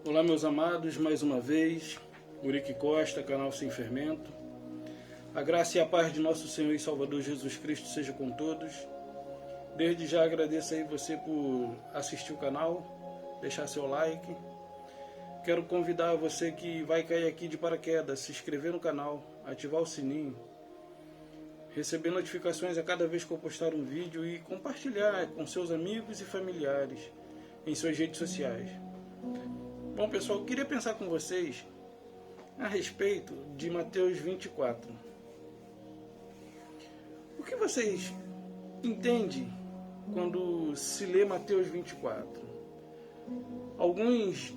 Olá, meus amados, mais uma vez, Urique Costa, canal Sem Fermento. A graça e a paz de nosso Senhor e Salvador Jesus Cristo seja com todos. Desde já agradeço aí você por assistir o canal, deixar seu like. Quero convidar você que vai cair aqui de paraquedas, se inscrever no canal, ativar o sininho, receber notificações a cada vez que eu postar um vídeo e compartilhar com seus amigos e familiares em suas redes sociais. Bom, pessoal, eu queria pensar com vocês a respeito de Mateus 24. O que vocês entendem quando se lê Mateus 24? Alguns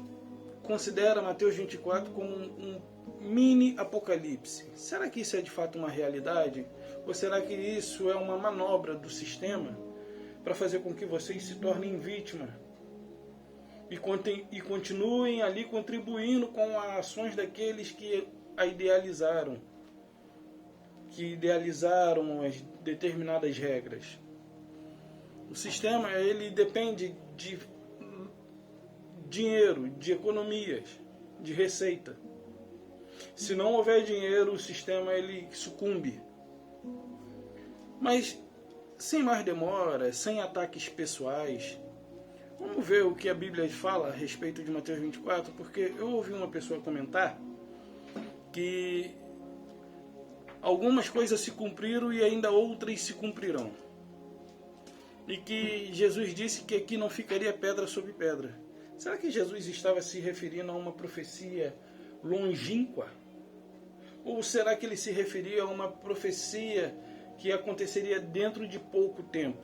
consideram Mateus 24 como um mini apocalipse. Será que isso é de fato uma realidade? Ou será que isso é uma manobra do sistema para fazer com que vocês se tornem vítimas e continuem ali contribuindo com as ações daqueles que a idealizaram, as determinadas regras? O sistema, ele depende de dinheiro, de economias, de receita. Se não houver dinheiro, o sistema ele sucumbe. Mas sem mais demora, sem ataques pessoais, vamos ver o que a Bíblia fala a respeito de Mateus 24, porque eu ouvi uma pessoa comentar que algumas coisas se cumpriram e ainda outras se cumprirão. E que Jesus disse que aqui não ficaria pedra sobre pedra. Será que Jesus estava se referindo a uma profecia longínqua? Ou será que ele se referia a uma profecia que aconteceria dentro de pouco tempo?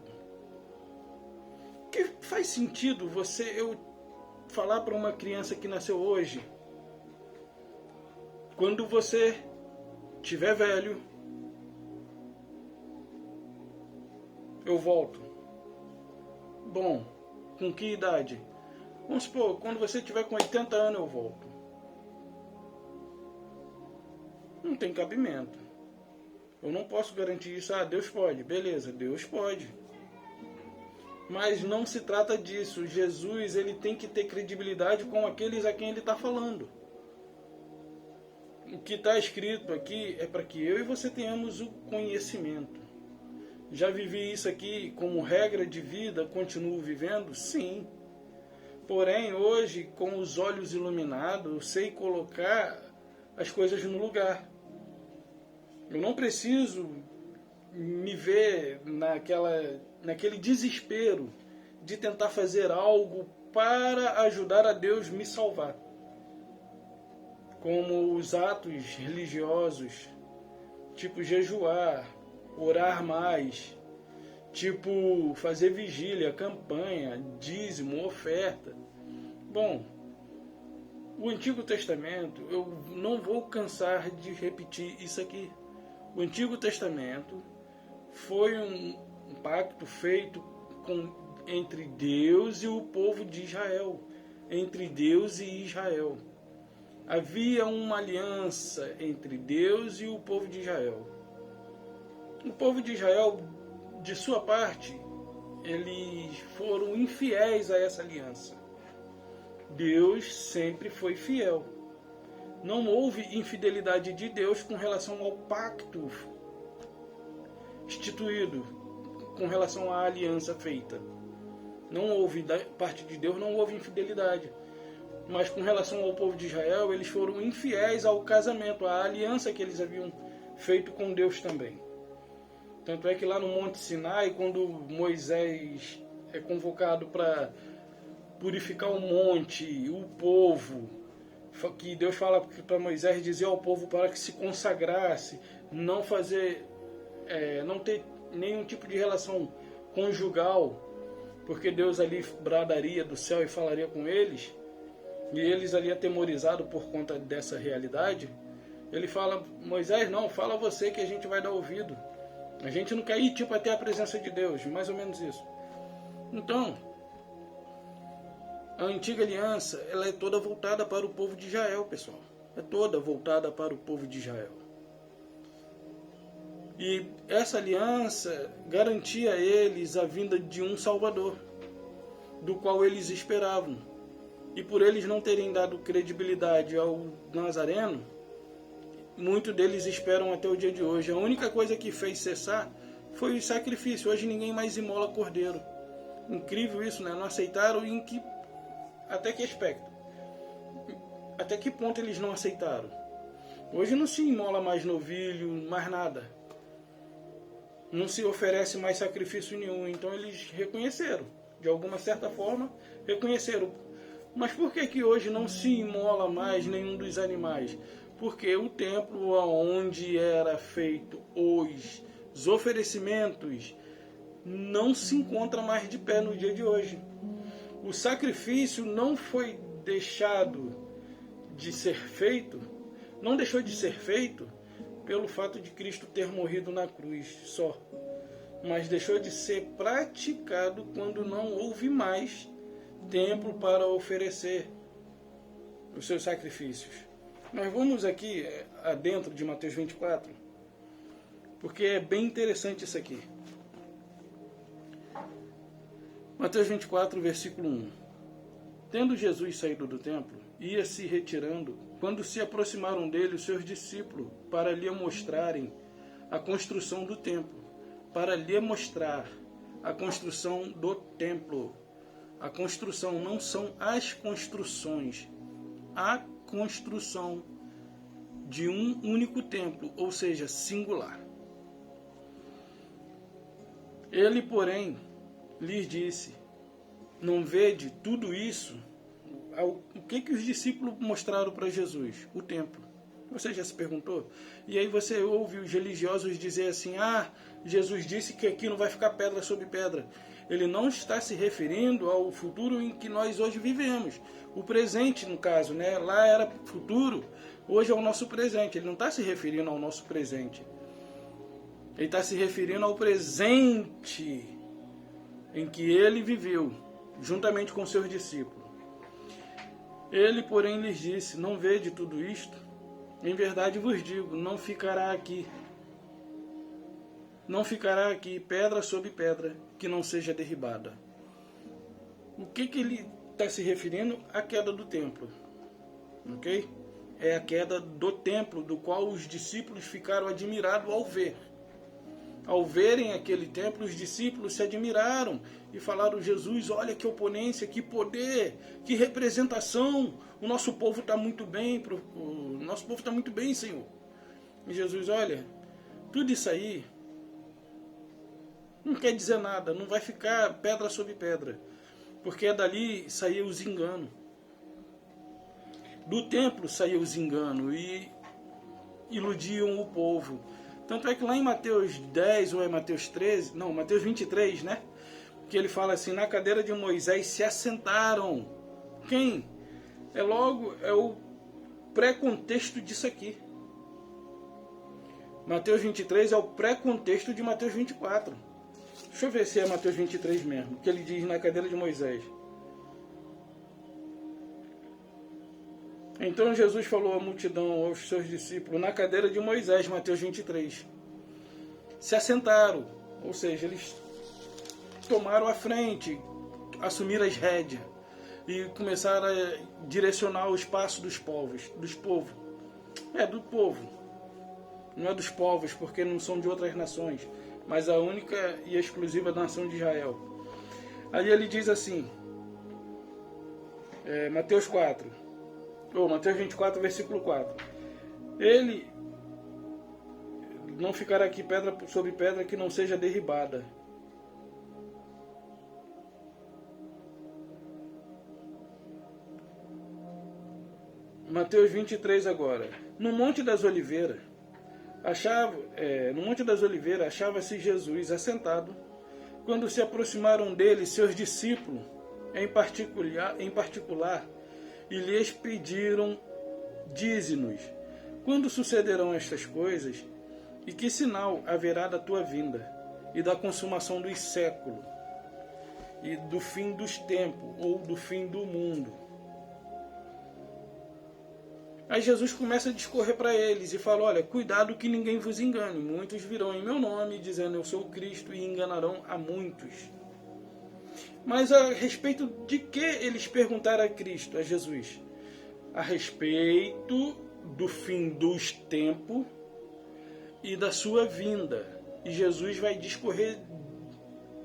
Que faz sentido eu falar para uma criança que nasceu hoje, quando você tiver velho, eu volto. Bom, com que idade? Vamos supor, quando você tiver com 80 anos eu volto. Não tem cabimento. Eu não posso garantir isso. Deus pode. Beleza, Deus pode. Mas não se trata disso. Jesus, ele tem que ter credibilidade com aqueles a quem ele está falando. O que está escrito aqui é para que eu e você tenhamos o conhecimento. Já vivi isso aqui como regra de vida, continuo vivendo? Sim. Porém, hoje, com os olhos iluminados, eu sei colocar as coisas no lugar. Eu não preciso me ver naquele desespero de tentar fazer algo para ajudar a Deus me salvar. Como os atos religiosos, tipo jejuar, orar mais, tipo fazer vigília, campanha, dízimo, oferta. Bom, o Antigo Testamento, eu não vou cansar de repetir isso aqui. O Antigo Testamento foi um pacto feito entre Deus e o povo de Israel. Entre Deus e Israel. Havia uma aliança entre Deus e o povo de Israel. O povo de Israel, de sua parte, eles foram infiéis a essa aliança. Deus sempre foi fiel. Não houve infidelidade de Deus com relação ao pacto instituído, com relação à aliança feita. Não houve, da parte de Deus, não houve infidelidade. Mas com relação ao povo de Israel, eles foram infiéis ao casamento, à aliança que eles haviam feito com Deus também. Tanto é que lá no Monte Sinai, quando Moisés é convocado para purificar o monte, o povo, que Deus fala para Moisés dizer ao povo para que se consagrasse, não ter nenhum tipo de relação conjugal, porque Deus ali bradaria do céu e falaria com eles, e eles ali atemorizados por conta dessa realidade. Ele fala: Moisés, não, fala você que a gente vai dar ouvido. A gente não quer ir até a presença de Deus, mais ou menos isso. Então, a antiga aliança, ela é toda voltada para o povo de Israel, pessoal. É toda voltada para o povo de Israel. E essa aliança garantia a eles a vinda de um Salvador, do qual eles esperavam. E por eles não terem dado credibilidade ao Nazareno, muitos deles esperam até o dia de hoje. A única coisa que fez cessar foi o sacrifício. Hoje ninguém mais imola cordeiro. Incrível isso, né? Não aceitaram até que aspecto? Até que ponto eles não aceitaram? Hoje não se imola mais novilho, mais nada. Não se oferece mais sacrifício nenhum. Então eles reconheceram. De alguma certa forma, reconheceram. Mas por que hoje não se imola mais nenhum dos animais? Porque o templo onde era feito os oferecimentos não se encontra mais de pé no dia de hoje. O sacrifício não foi deixado de ser feito, não deixou de ser feito pelo fato de Cristo ter morrido na cruz só, mas deixou de ser praticado quando não houve mais templo para oferecer os seus sacrifícios. Nós vamos aqui adentro de Mateus 24, porque é bem interessante isso aqui. Mateus 24, versículo 1. Tendo Jesus saído do templo, ia se retirando, quando se aproximaram dele os seus discípulos para lhe mostrarem a construção do templo, para lhe mostrar a construção do templo. A construção não são as construções, a construção de um único templo, ou seja, singular. Ele, porém, lhes disse: não vede tudo isso? O que os discípulos mostraram para Jesus? O templo. Você já se perguntou? E aí você ouve os religiosos dizer assim: Jesus disse que aqui não vai ficar pedra sobre pedra. Ele não está se referindo ao futuro em que nós hoje vivemos. O presente, no caso, né? Lá era futuro, hoje é o nosso presente. Ele não está se referindo ao nosso presente. Ele está se referindo ao presente em que ele viveu, juntamente com seus discípulos. Ele, porém, lhes disse: não vede tudo isto? Em verdade vos digo, não ficará aqui pedra sobre pedra que não seja derribada. O que ele está se referindo? À queda do templo. Ok? É a queda do templo, do qual os discípulos ficaram admirados ao ver. Ao verem aquele templo, os discípulos se admiraram e falaram: Jesus, olha que oponência, que poder, que representação. O nosso povo está muito bem, Senhor. E Jesus: olha, tudo isso aí não quer dizer nada, não vai ficar pedra sobre pedra, porque dali saía os enganos. Do templo saía os enganos e iludiam o povo. Tanto é que lá em Mateus 10 ou é Mateus 13, não, Mateus 23, né? Que ele fala assim: na cadeira de Moisés se assentaram. Quem? É o pré-contexto disso aqui. Mateus 23 é o pré-contexto de Mateus 24. Deixa eu ver se é Mateus 23 mesmo, que ele diz: na cadeira de Moisés. Então Jesus falou à multidão, aos seus discípulos, na cadeira de Moisés, Mateus 23. Se assentaram, ou seja, eles tomaram a frente, assumiram as rédeas e começaram a direcionar os passos dos povos. É, do povo. Não é dos povos, porque não são de outras nações, mas a única e exclusiva nação de Israel. Aí ele diz assim, Mateus 24, versículo 4. Ele não ficará aqui pedra sobre pedra que não seja derribada. Mateus 23 agora. No Monte das Oliveiras, achava-se Jesus assentado, quando se aproximaram dele seus discípulos, em particular, e lhes pediram: dize-nos, quando sucederão estas coisas, e que sinal haverá da tua vinda, e da consumação dos séculos, e do fim dos tempos, ou do fim do mundo? Aí Jesus começa a discorrer para eles e fala: olha, cuidado que ninguém vos engane. Muitos virão em meu nome, dizendo: eu sou o Cristo, e enganarão a muitos. Mas a respeito de que eles perguntaram a Cristo, a Jesus? A respeito do fim dos tempos e da sua vinda. E Jesus vai discorrer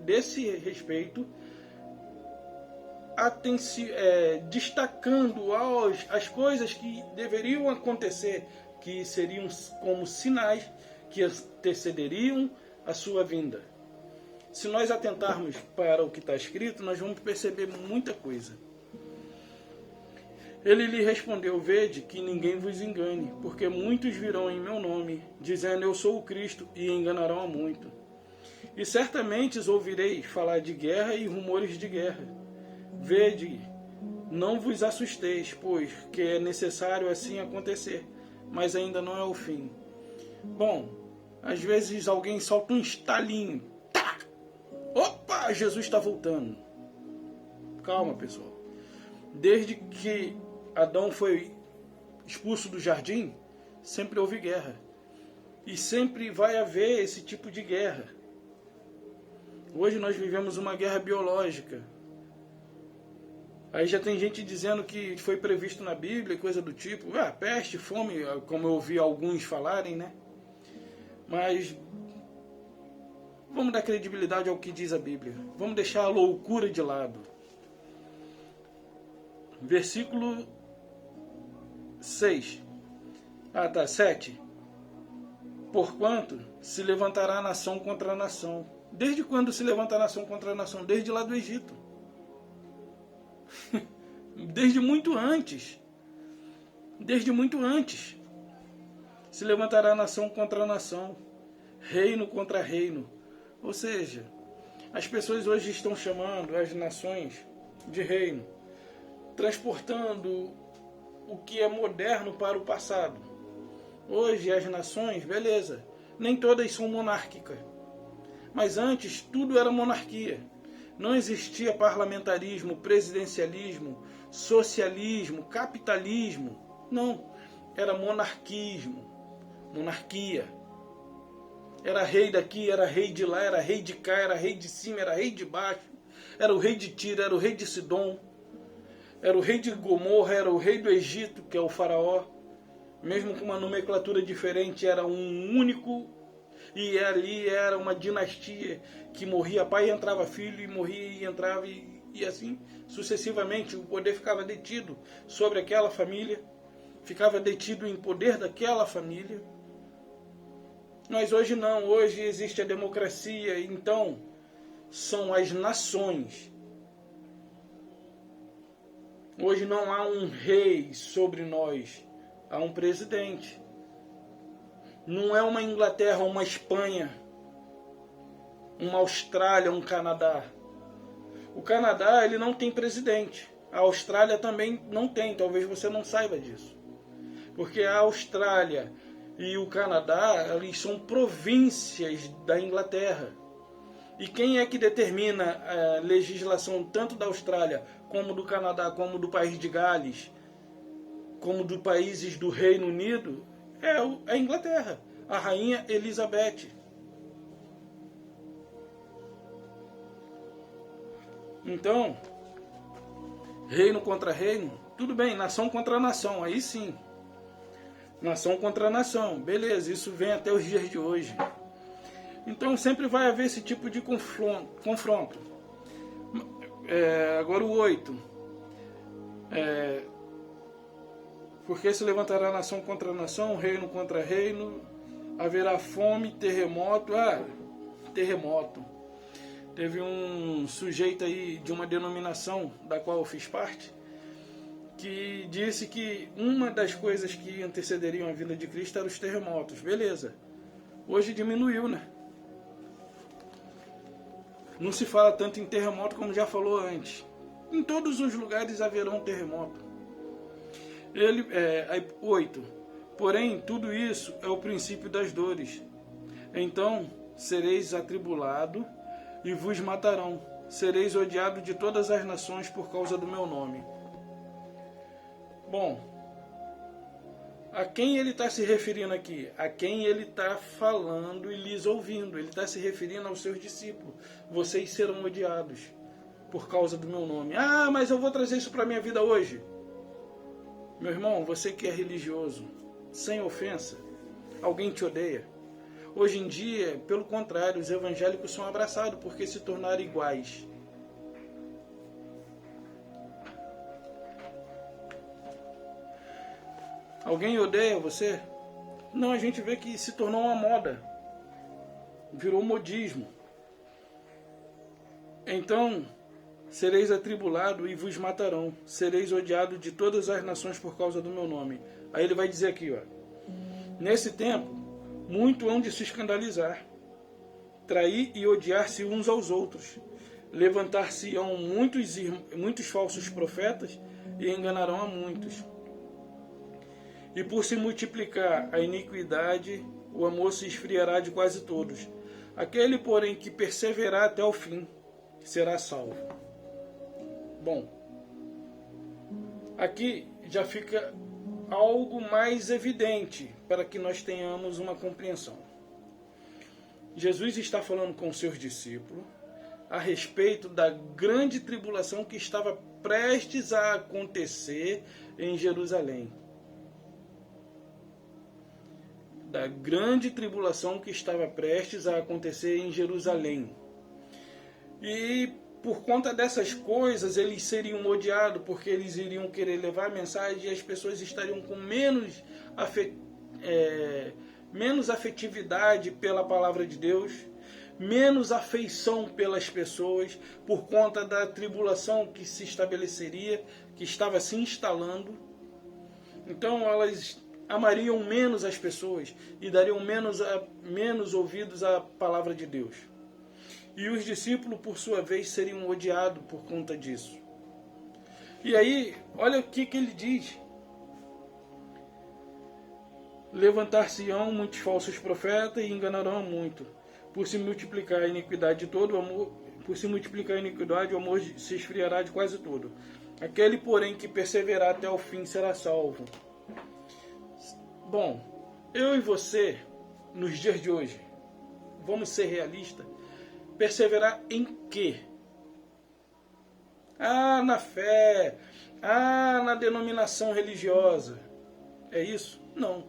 desse respeito, destacando as coisas que deveriam acontecer, que seriam como sinais que antecederiam a sua vinda. Se nós atentarmos para o que está escrito, nós vamos perceber muita coisa. Ele lhe respondeu: vede que ninguém vos engane, porque muitos virão em meu nome, dizendo eu sou o Cristo, e enganarão a muito. E certamente ouvireis falar de guerra e rumores de guerra. Vede, não vos assusteis, pois que é necessário assim acontecer, mas ainda não é o fim. Bom, às vezes alguém solta um estalinho. Tá! Opa, Jesus está voltando. Calma, pessoal. Desde que Adão foi expulso do jardim, sempre houve guerra. E sempre vai haver esse tipo de guerra. Hoje nós vivemos uma guerra biológica. Aí já tem gente dizendo que foi previsto na Bíblia e coisa do tipo. Peste, fome, como eu ouvi alguns falarem, né? Mas vamos dar credibilidade ao que diz a Bíblia. Vamos deixar a loucura de lado. Versículo 6. 7. Porquanto se levantará nação contra nação. Desde quando se levanta nação contra nação? Desde lá do Egito. Desde muito antes. Desde muito antes. Se levantará nação contra nação. Reino contra reino. Ou seja, as pessoas hoje estão chamando as nações de reino, transportando o que é moderno para o passado. Hoje as nações, beleza, nem todas são monárquicas. Mas antes tudo era monarquia. Não existia parlamentarismo, presidencialismo, socialismo, capitalismo. Não, era monarquismo, monarquia. Era rei daqui, era rei de lá, era rei de cá, era rei de cima, era rei de baixo. Era o rei de Tiro, era o rei de Sidom. Era o rei de Gomorra, era o rei do Egito, que é o faraó. Mesmo com uma nomenclatura diferente, era um único. E ali era uma dinastia que morria pai e entrava filho, e morria e entrava, e assim sucessivamente. O poder ficava detido sobre aquela família, ficava detido em poder daquela família. Mas hoje não, hoje existe a democracia, então são as nações. Hoje não há um rei sobre nós, há um presidente. Não é uma Inglaterra, uma Espanha, uma Austrália, um Canadá. O Canadá, ele não tem presidente. A Austrália também não tem, talvez você não saiba disso. Porque a Austrália e o Canadá, eles são províncias da Inglaterra. E quem é que determina a legislação tanto da Austrália, como do Canadá, como do país de Gales, como dos países do Reino Unido? É a Inglaterra, a rainha Elizabeth. Então, reino contra reino, tudo bem, nação contra nação, aí sim. Nação contra nação, beleza, isso vem até os dias de hoje. Então sempre vai haver esse tipo de confronto. Agora o 8. Porque se levantará nação contra nação, reino contra reino, haverá fome, terremoto. Terremoto. Teve um sujeito aí de uma denominação da qual eu fiz parte, que disse que uma das coisas que antecederiam a vinda de Cristo eram os terremotos. Beleza. Hoje diminuiu, né? Não se fala tanto em terremoto como já falou antes. Em todos os lugares haverá um terremoto. 8. Porém, tudo isso é o princípio das dores. Então sereis atribulado e vos matarão. Sereis odiado de todas as nações por causa do meu nome. Bom, a quem ele está se referindo aqui? A quem ele está falando e lhes ouvindo. Ele está se referindo aos seus discípulos. Vocês serão odiados. por causa do meu nome. Ah, mas eu vou trazer isso para a minha vida hoje. Meu irmão, você que é religioso, sem ofensa, alguém te odeia. Hoje em dia, pelo contrário, os evangélicos são abraçados porque se tornaram iguais. Alguém odeia você? Não, a gente vê que se tornou uma moda. Virou modismo. Então, sereis atribulados e vos matarão. Sereis odiados de todas as nações por causa do meu nome. Aí ele vai dizer aqui, ó. Nesse tempo, muito hão de se escandalizar, trair e odiar-se uns aos outros. Levantar-se-ão muitos falsos profetas e enganarão a muitos. E por se multiplicar a iniquidade, o amor se esfriará de quase todos. Aquele, porém, que perseverar até o fim, será salvo. Bom, aqui já fica algo mais evidente para que nós tenhamos uma compreensão. Jesus está falando com seus discípulos a respeito da grande tribulação que estava prestes a acontecer em Jerusalém. Da grande tribulação que estava prestes a acontecer em Jerusalém. E por conta dessas coisas, eles seriam odiados, porque eles iriam querer levar a mensagem e as pessoas estariam com menos afetividade pela palavra de Deus, menos afeição pelas pessoas, por conta da tribulação que se estabeleceria, que estava se instalando. Então elas amariam menos as pessoas e dariam menos ouvidos à palavra de Deus. E os discípulos, por sua vez, seriam odiados por conta disso. E aí, olha o que ele diz. Levantar-se-ão muitos falsos profetas e enganarão a muito. Por se multiplicar a iniquidade de todo, o amor, por se multiplicar a iniquidade, o amor se esfriará de quase tudo. Aquele, porém, que perseverar até o fim será salvo. Bom, eu e você, nos dias de hoje, vamos ser realistas, perseverar em quê? Ah, na fé. Ah, na denominação religiosa. É isso? Não.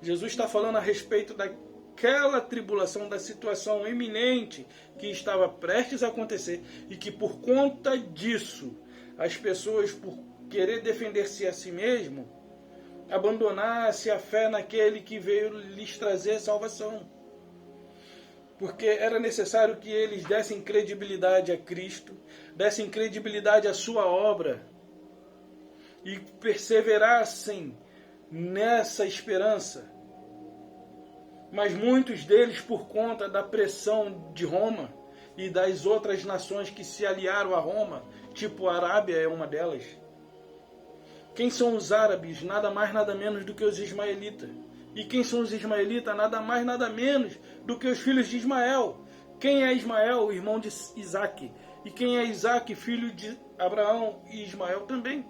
Jesus está falando a respeito daquela tribulação, da situação iminente que estava prestes a acontecer e que por conta disso, as pessoas, por querer defender-se a si mesmo, abandonasse a fé naquele que veio lhes trazer salvação. Porque era necessário que eles dessem credibilidade a Cristo, dessem credibilidade à sua obra e perseverassem nessa esperança. Mas muitos deles, por conta da pressão de Roma e das outras nações que se aliaram a Roma, tipo a Arábia é uma delas. Quem são os árabes? Nada mais, nada menos do que os ismaelitas. E quem são os ismaelitas? Nada mais, nada menos do que os filhos de Ismael. Quem é Ismael? O irmão de Isaac. E quem é Isaac? Filho de Abraão e Ismael também.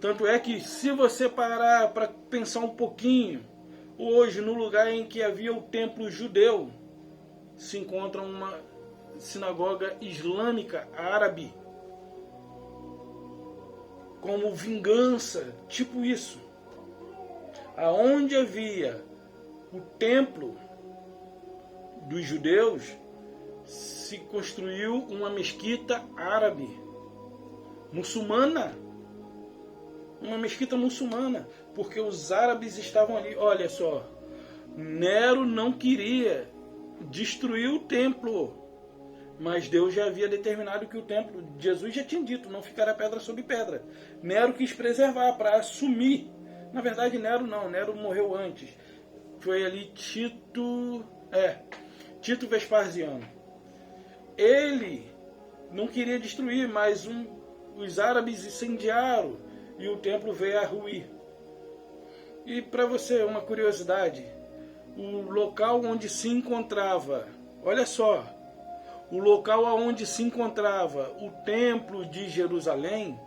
Tanto é que, se você parar para pensar um pouquinho, hoje, no lugar em que havia o templo judeu, se encontra uma sinagoga islâmica árabe. Como vingança, tipo isso. Aonde havia o templo dos judeus, se construiu uma mesquita árabe, muçulmana. Uma mesquita muçulmana, porque os árabes estavam ali. Olha só, Nero não queria destruir o templo, mas Deus já havia determinado que o templo, Jesus já tinha dito, não ficará pedra sobre pedra. Nero quis preservar para assumir. Na verdade, Nero não, Nero morreu antes. Foi ali Tito Vespasiano. Ele não queria destruir, mas os árabes incendiaram e o templo veio a ruir. E para você, uma curiosidade, o local onde se encontrava, olha só, o local onde se encontrava o templo de Jerusalém,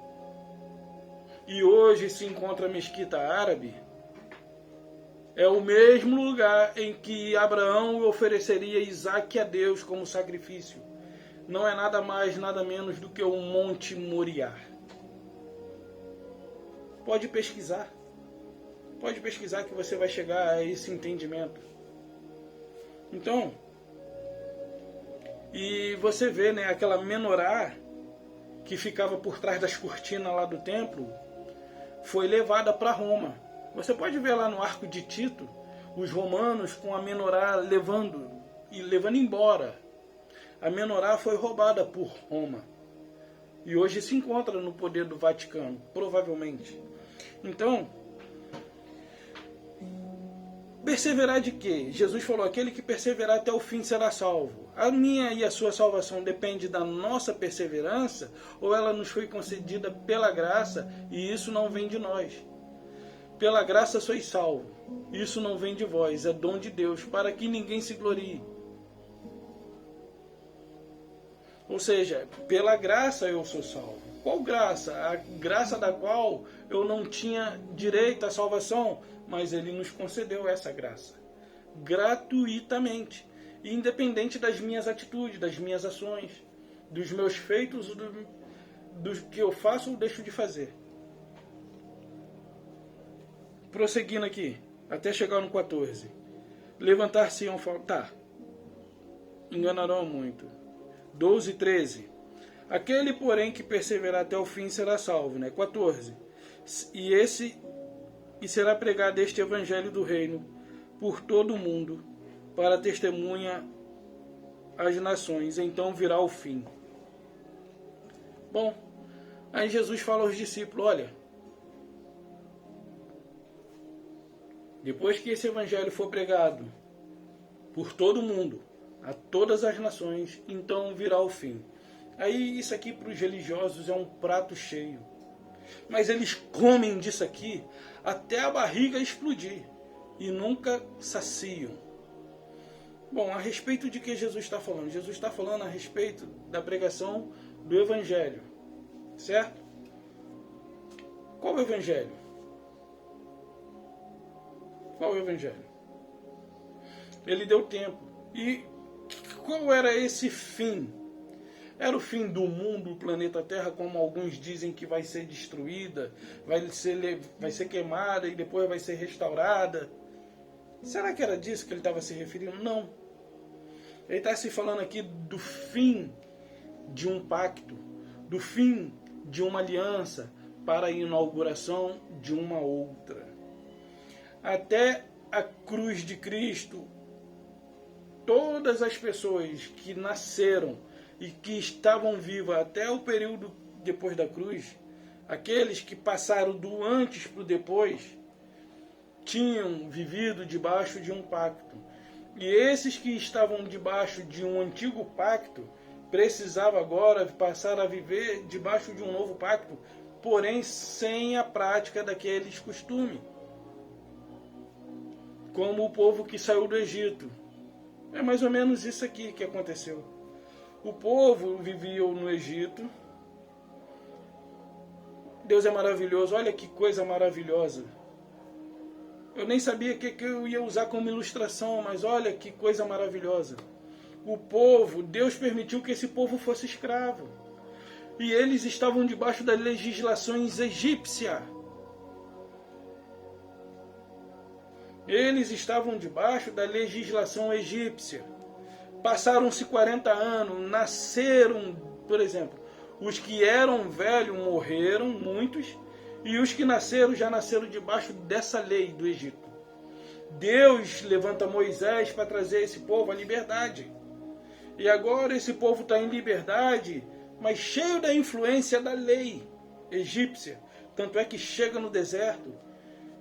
e hoje se encontra a mesquita árabe, é o mesmo lugar em que Abraão ofereceria Isaac a Deus como sacrifício. não é nada mais, nada menos do que o Monte Moriá. Pode pesquisar que você vai chegar a esse entendimento. Então, e você vê, né, aquela menorá que ficava por trás das cortinas lá do templo, foi levada para Roma. Você pode ver lá no Arco de Tito, os romanos com a menorá levando embora. A menorá foi roubada por Roma. E hoje se encontra no poder do Vaticano, provavelmente. Então, perseverar de quê? Jesus falou, aquele que perseverar até o fim será salvo. A minha e a sua salvação depende da nossa perseverança, ou ela nos foi concedida pela graça, e isso não vem de nós. Pela graça sois salvo. Isso não vem de vós, é dom de Deus, para que ninguém se glorie. Ou seja, pela graça eu sou salvo. Qual graça? A graça da qual eu não tinha direito à salvação, mas Ele nos concedeu essa graça. Gratuitamente. Independente das minhas atitudes, das minhas ações, dos meus feitos, do que eu faço ou deixo de fazer. Prosseguindo aqui, até chegar no 14. Levantar-se-ão... Tá. Enganarão muito. 12 e 13. Aquele, porém, que perseverar até o fim será salvo, né? 14. E será pregado este evangelho do reino por todo o mundo, para testemunha às nações, então virá o fim. Bom, aí Jesus fala aos discípulos, olha, depois que esse evangelho for pregado por todo o mundo, a todas as nações, então virá o fim. Aí isso aqui para os religiosos é um prato cheio. Mas eles comem disso aqui até a barriga explodir e nunca saciam. Bom, a respeito de que Jesus está falando? Jesus está falando a respeito da pregação do Evangelho. Certo? Qual o Evangelho? Qual o Evangelho? Ele deu tempo. E qual era esse fim? Era o fim do mundo, do planeta Terra, como alguns dizem que vai ser destruída, vai ser queimada e depois vai ser restaurada. Será que era disso que ele estava se referindo? Não. Ele está se falando aqui do fim de um pacto, do fim de uma aliança para a inauguração de uma outra. Até a cruz de Cristo, todas as pessoas que nasceram e que estavam vivas até o período depois da cruz, aqueles que passaram do antes para o depois, tinham vivido debaixo de um pacto. E esses que estavam debaixo de um antigo pacto, precisavam agora passar a viver debaixo de um novo pacto, porém sem a prática daqueles costumes. Como o povo que saiu do Egito. É mais ou menos isso aqui que aconteceu. O povo vivia no Egito. Deus é maravilhoso. Olha que coisa maravilhosa. Eu nem sabia que eu ia usar como ilustração, mas olha que coisa maravilhosa. O povo, Deus permitiu que esse povo fosse escravo. E eles estavam debaixo das legislações egípcias. Eles estavam debaixo da legislação egípcia. Passaram-se 40 anos, nasceram, por exemplo, os que eram velhos morreram, muitos, e os que nasceram já nasceram debaixo dessa lei do Egito. Deus levanta Moisés para trazer esse povo à liberdade. E agora esse povo está em liberdade, mas cheio da influência da lei egípcia. Tanto é que chega no deserto,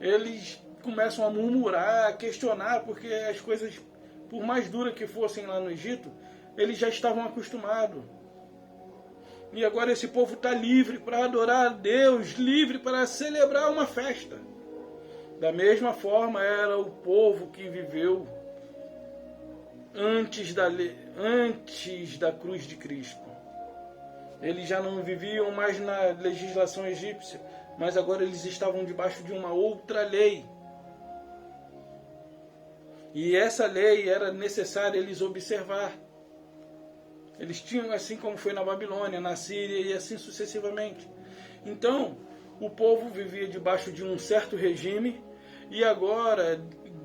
eles começam a murmurar, a questionar, porque as coisas, por mais duras que fossem lá no Egito, eles já estavam acostumados. E agora esse povo está livre para adorar a Deus, livre para celebrar uma festa. Da mesma forma era o povo que viveu antes da cruz de Cristo. Eles já não viviam mais na legislação egípcia, mas agora eles estavam debaixo de uma outra lei. E essa lei era necessária eles observar. Eles tinham, assim como foi na Babilônia, na Síria e assim sucessivamente. Então, o povo vivia debaixo de um certo regime e agora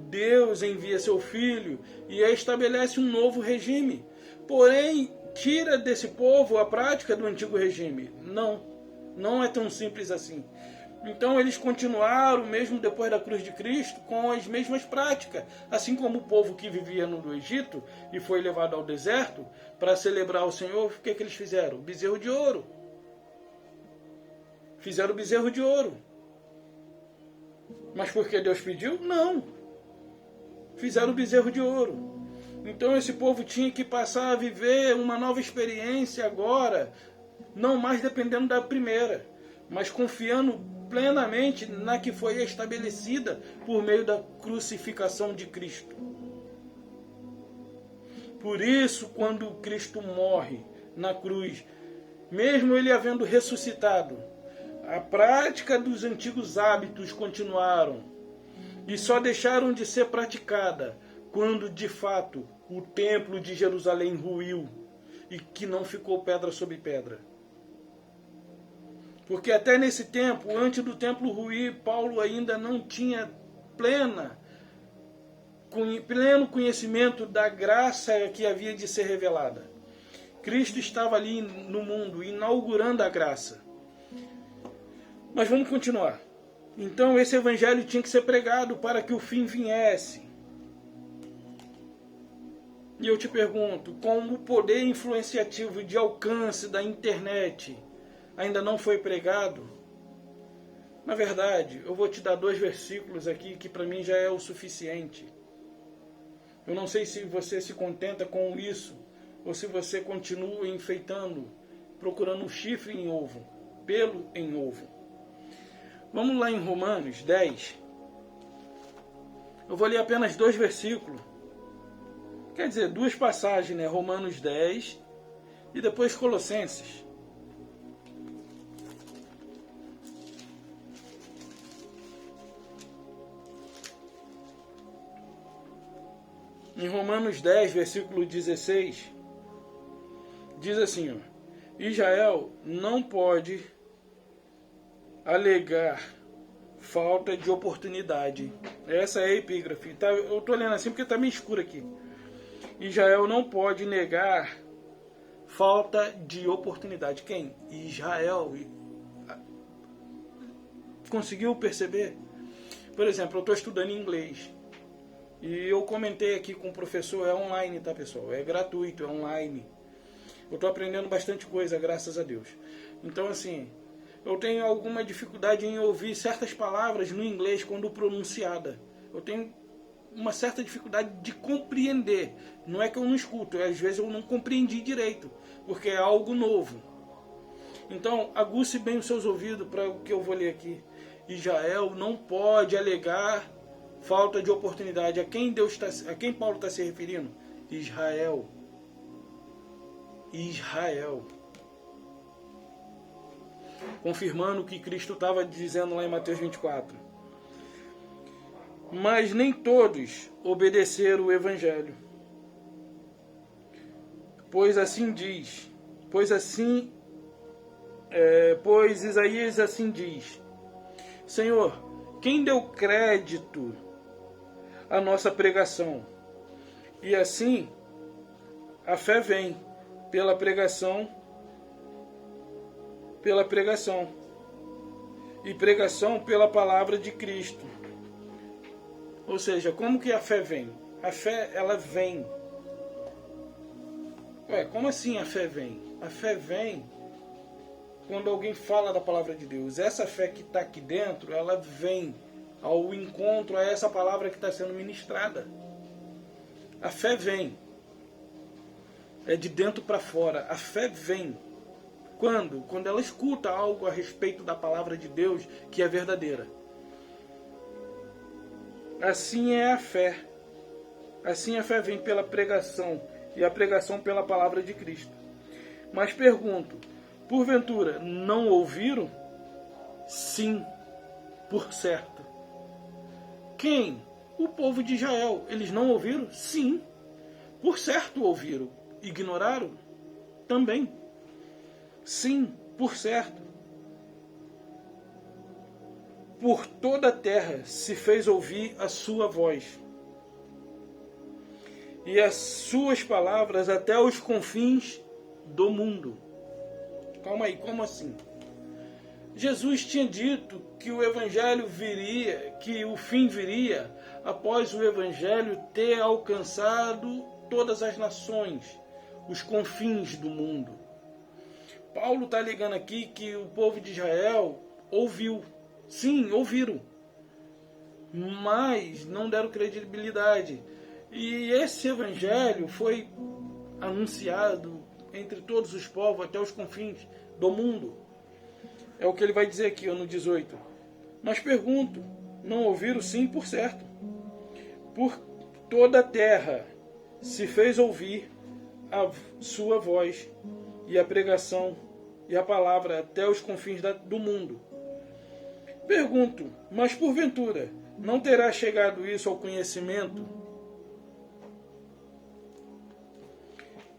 Deus envia seu Filho e estabelece um novo regime. Porém, tira desse povo a prática do antigo regime. Não é tão simples assim. Então eles continuaram, mesmo depois da cruz de Cristo, com as mesmas práticas. Assim como o povo que vivia no Egito e foi levado ao deserto para celebrar o Senhor, o que eles fizeram? Bezerro de ouro. Fizeram bezerro de ouro. Mas porque Deus pediu? Não. Fizeram bezerro de ouro. Então esse povo tinha que passar a viver uma nova experiência agora, não mais dependendo da primeira, mas confiando plenamente na que foi estabelecida por meio da crucificação de Cristo. Por isso, quando Cristo morre na cruz, mesmo ele havendo ressuscitado, a prática dos antigos hábitos continuaram e só deixaram de ser praticada quando de fato o templo de Jerusalém ruiu e que não ficou pedra sobre pedra. Porque até nesse tempo, antes do templo ruir, Paulo ainda não tinha pleno conhecimento da graça que havia de ser revelada. Cristo estava ali no mundo, inaugurando a graça. Mas vamos continuar. Então esse evangelho tinha que ser pregado para que o fim viesse. E eu te pergunto, com o poder influenciativo de alcance da internet ainda não foi pregado? Na verdade, eu vou te dar 2 versículos aqui que para mim já é o suficiente. Eu não sei se você se contenta com isso ou se você continua enfeitando, procurando um chifre em ovo, pelo em ovo. Vamos lá em Romanos 10. Eu vou ler apenas 2 versículos. Quer dizer, 2 passagens, né? Romanos 10 e depois Colossenses. Em Romanos 10, versículo 16, diz assim, ó, Israel não pode alegar falta de oportunidade. Essa é a epígrafe. Tá, eu estou lendo assim porque está meio escuro aqui. Israel não pode negar falta de oportunidade. Quem? Israel. Conseguiu perceber? Por exemplo, eu estou estudando inglês. E eu comentei aqui com o professor, é online, tá, pessoal? É gratuito, é online. Eu estou aprendendo bastante coisa, graças a Deus. Então, assim, eu tenho alguma dificuldade em ouvir certas palavras no inglês quando pronunciada. Eu tenho uma certa dificuldade de compreender. Não é que eu não escuto, às vezes eu não compreendi direito, porque é algo novo. Então, aguce bem os seus ouvidos para o que eu vou ler aqui. Israel não pode alegar falta de oportunidade. A quem Paulo está se referindo? Israel. Israel. Confirmando o que Cristo estava dizendo lá em Mateus 24. Mas nem todos obedeceram o Evangelho. Pois Isaías assim diz: Senhor, quem deu crédito à nossa pregação? E assim, a fé vem pela pregação, e pregação pela palavra de Cristo. Ou seja, como que a fé vem? A fé, ela vem. Como assim a fé vem? A fé vem quando alguém fala da palavra de Deus. Essa fé que está aqui dentro, ela vem ao encontro a essa palavra que está sendo ministrada. A fé vem. É de dentro para fora. A fé vem. Quando? Quando ela escuta algo a respeito da palavra de Deus que é verdadeira. Assim é a fé. Assim a fé vem pela pregação, e a pregação pela palavra de Cristo. Mas pergunto, porventura não ouviram? Sim, por certo. Quem? O povo de Israel. Eles não ouviram? Sim, por certo ouviram. Ignoraram? também. Sim, por certo. Por toda a terra se fez ouvir a sua voz, e as suas palavras até os confins do mundo. Calma aí, como assim? Jesus tinha dito que o Evangelho viria, que o fim viria após o Evangelho ter alcançado todas as nações, os confins do mundo. Paulo está ligando aqui que o povo de Israel ouviu. Sim, ouviram, mas não deram credibilidade. E esse evangelho foi anunciado entre todos os povos, até os confins do mundo. É o que ele vai dizer aqui no 18. Mas pergunto, não ouviram? Sim, por certo. Por toda a terra se fez ouvir a sua voz e a pregação e a palavra até os confins do mundo. Pergunto, mas porventura não terá chegado isso ao conhecimento?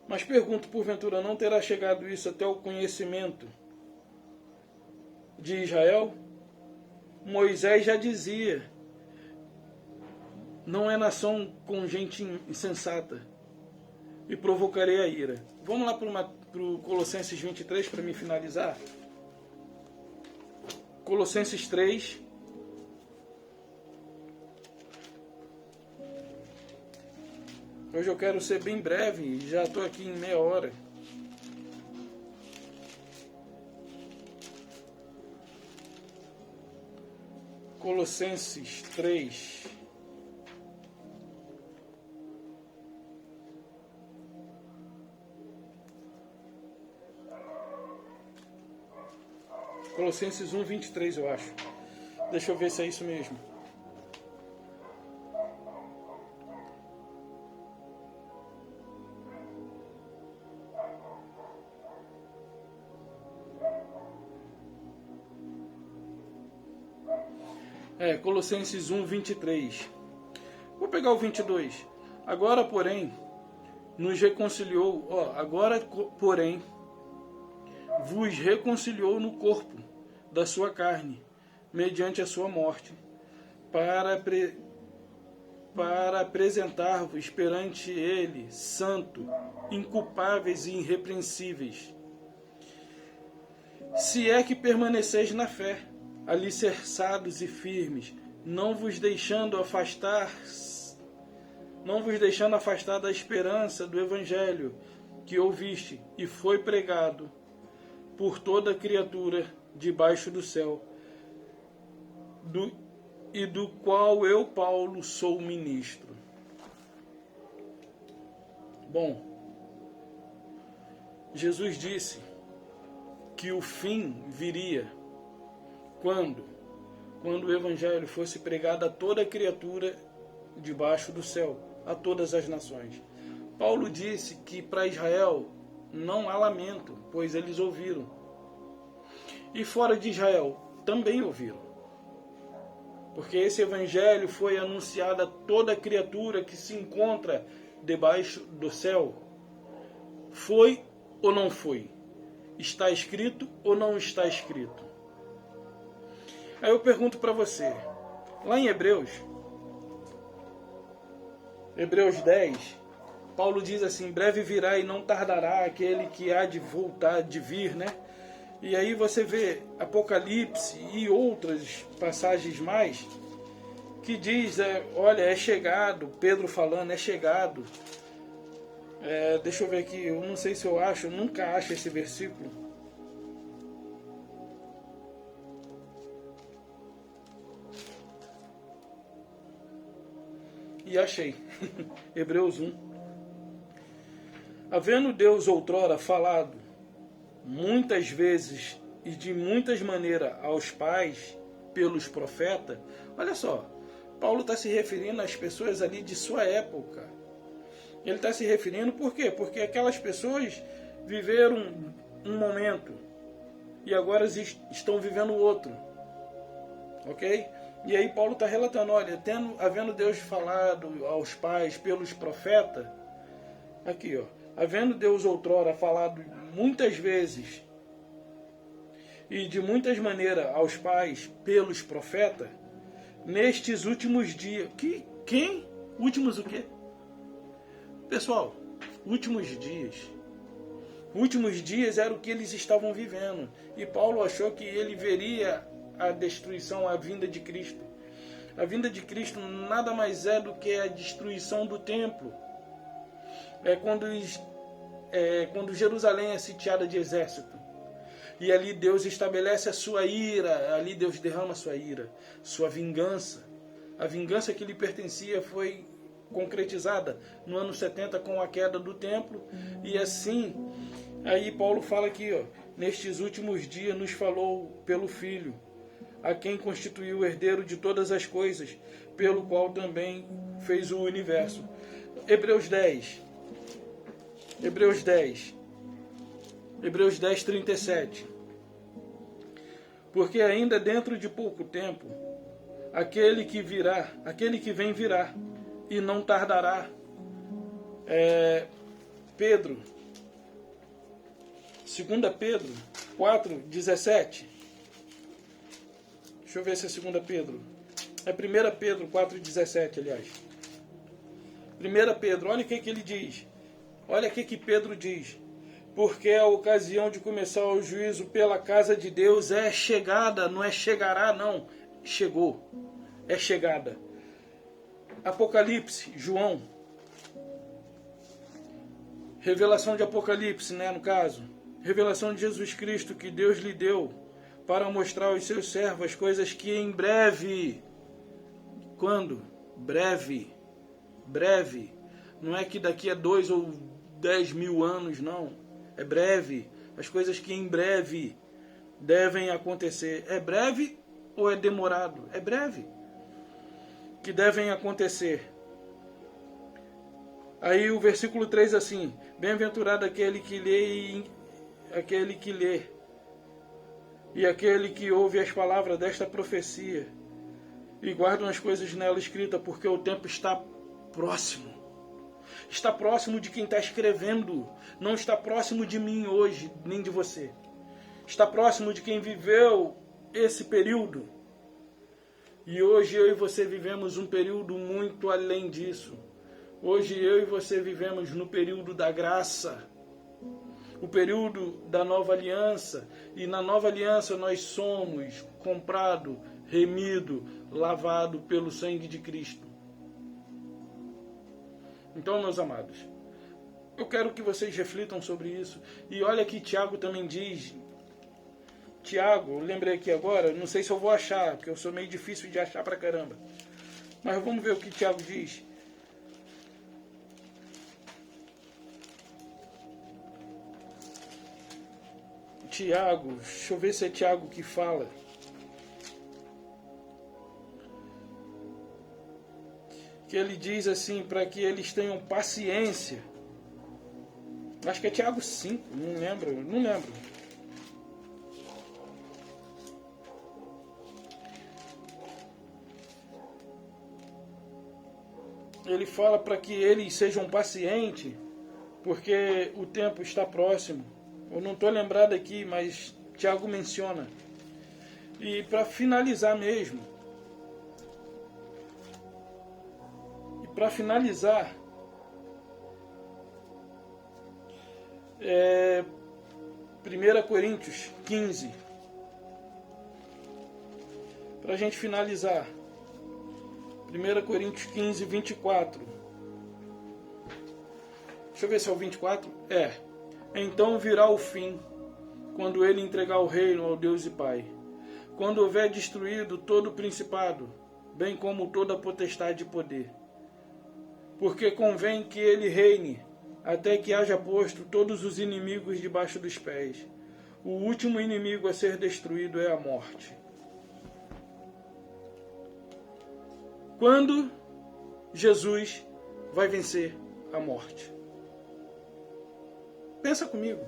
Mas pergunto, porventura não terá chegado isso até o conhecimento de Israel? Moisés já dizia, não é nação com gente insensata, e provocarei a ira. Vamos lá para o Colossenses 23 para me finalizar? Colossenses 3. Hoje eu quero ser bem breve, já estou aqui em meia hora. Colossenses 3. Colossenses 1, 23, eu acho. Deixa eu ver se é isso mesmo. Colossenses 1, 23. Vou pegar o 22. Agora, porém, nos reconciliou. Agora, porém, vos reconciliou no corpo da sua carne, mediante a sua morte, para apresentar-vos perante ele, santo, inculpáveis e irrepreensíveis. Se é que permaneceis na fé, alicerçados e firmes, não vos deixando afastar da esperança do Evangelho que ouviste e foi pregado por toda criatura debaixo do céu, do qual eu, Paulo, sou ministro. Bom, Jesus disse que o fim viria quando o Evangelho fosse pregado a toda criatura debaixo do céu, a todas as nações. Paulo disse que para Israel não há lamento, pois eles ouviram. E fora de Israel também ouviram. Porque esse Evangelho foi anunciado a toda criatura que se encontra debaixo do céu. Foi ou não foi? Está escrito ou não está escrito? Aí eu pergunto para você, lá em Hebreus 10, Paulo diz assim, breve virá e não tardará aquele que há de voltar, de vir, né? E aí você vê Apocalipse e outras passagens mais, que diz, olha, é chegado, Pedro falando, é chegado. Deixa eu ver aqui, eu não sei se eu acho, eu nunca acho esse versículo. E achei, Hebreus 1. Havendo Deus outrora falado muitas vezes e de muitas maneiras aos pais pelos profetas, olha só, Paulo está se referindo às pessoas ali de sua época. Ele está se referindo por quê? Porque aquelas pessoas viveram um momento e agora estão vivendo outro. Ok? E aí Paulo está relatando, olha, havendo Deus falado aos pais pelos profetas, aqui ó, havendo Deus outrora falado muitas vezes e de muitas maneiras aos pais pelos profetas, nestes últimos dias. Quem? Últimos o quê? Pessoal, últimos dias. Últimos dias era o que eles estavam vivendo. E Paulo achou que ele veria a destruição, a vinda de Cristo. A vinda de Cristo nada mais é do que a destruição do templo. É quando Jerusalém é sitiada de exército. E ali Deus estabelece a sua ira, ali Deus derrama a sua ira, sua vingança. A vingança que lhe pertencia foi concretizada no ano 70 com a queda do templo. E assim, aí Paulo fala aqui, ó, nestes últimos dias nos falou pelo Filho, a quem constituiu o herdeiro de todas as coisas, pelo qual também fez o universo. Hebreus 10, 37. Porque ainda dentro de pouco tempo, aquele que vem virá, e não tardará. Pedro, 2 Pedro 4,17. Deixa eu ver se é 2 Pedro. É 1 Pedro 4,17, aliás. 1 Pedro, olha o que ele diz. Olha o que Pedro diz. Porque a ocasião de começar o juízo pela casa de Deus é chegada, não é chegará, não. Chegou. É chegada. Apocalipse, João. Revelação de Apocalipse, né, no caso. Revelação de Jesus Cristo que Deus lhe deu para mostrar aos seus servos as coisas que em breve. Quando? Breve. Breve. Não é que daqui a 2 ou 10 mil anos, não. É breve. As coisas que em breve devem acontecer. É breve ou é demorado? É breve. Que devem acontecer. Aí o versículo 3 assim: bem-aventurado aquele que lê e aquele que ouve as palavras desta profecia e guardam as coisas nela escritas, porque o tempo está próximo. Está próximo de quem está escrevendo. Não está próximo de mim hoje, nem de você. Está próximo de quem viveu esse período. E hoje eu e você vivemos um período muito além disso. Hoje eu e você vivemos no período da graça. O período da nova aliança. E na nova aliança nós somos comprado, remido, lavado pelo sangue de Cristo. Então, meus amados, eu quero que vocês reflitam sobre isso. E olha que Tiago também diz. Tiago, eu lembrei aqui agora, não sei se eu vou achar, porque eu sou meio difícil de achar pra caramba. Mas vamos ver o que Tiago diz. Tiago, deixa eu ver se é Tiago que fala. Que ele diz assim, para que eles tenham paciência. Acho que é Tiago 5, não lembro. Ele fala para que eles sejam pacientes, porque o tempo está próximo. Eu não estou lembrado aqui, mas Tiago menciona. E para finalizar mesmo, para finalizar, 1 Coríntios 15. Para a gente finalizar, 1 Coríntios 15, 24. Deixa eu ver se é o 24. Então virá o fim, quando ele entregar o reino ao Deus e Pai. Quando houver destruído todo o principado, bem como toda a potestade e poder. Porque convém que ele reine, até que haja posto todos os inimigos debaixo dos pés. O último inimigo a ser destruído é a morte. Quando Jesus vai vencer a morte? Pensa comigo.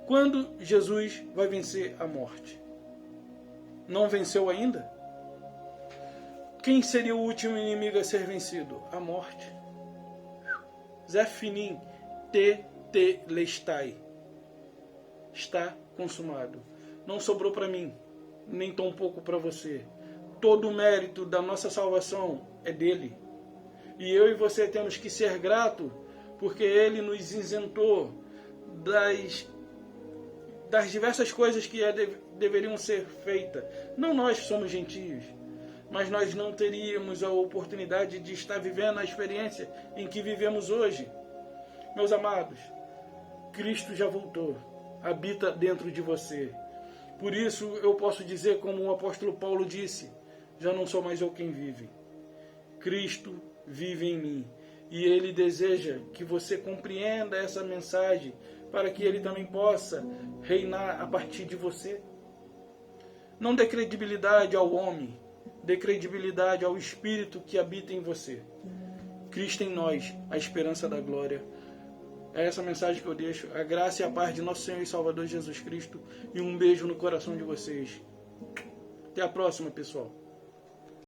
Quando Jesus vai vencer a morte? Não venceu ainda? Quem seria o último inimigo a ser vencido? A morte. Zé Finim, Tetelestai. está consumado. Não sobrou para mim, nem tampouco para você. Todo o mérito da nossa salvação é dele. E eu e você temos que ser gratos, porque ele nos isentou das diversas coisas que deveriam ser feitas. Não nós somos gentios, mas nós não teríamos a oportunidade de estar vivendo a experiência em que vivemos hoje. Meus amados, Cristo já voltou, habita dentro de você. Por isso eu posso dizer, como o apóstolo Paulo disse, já não sou mais eu quem vive. Cristo vive em mim. E Ele deseja que você compreenda essa mensagem para que Ele também possa reinar a partir de você. Não dê credibilidade ao homem, dê credibilidade ao Espírito que habita em você. Cristo em nós, a esperança da glória. É essa mensagem que eu deixo. A graça e a paz de nosso Senhor e Salvador Jesus Cristo. E um beijo no coração de vocês. Até a próxima, pessoal.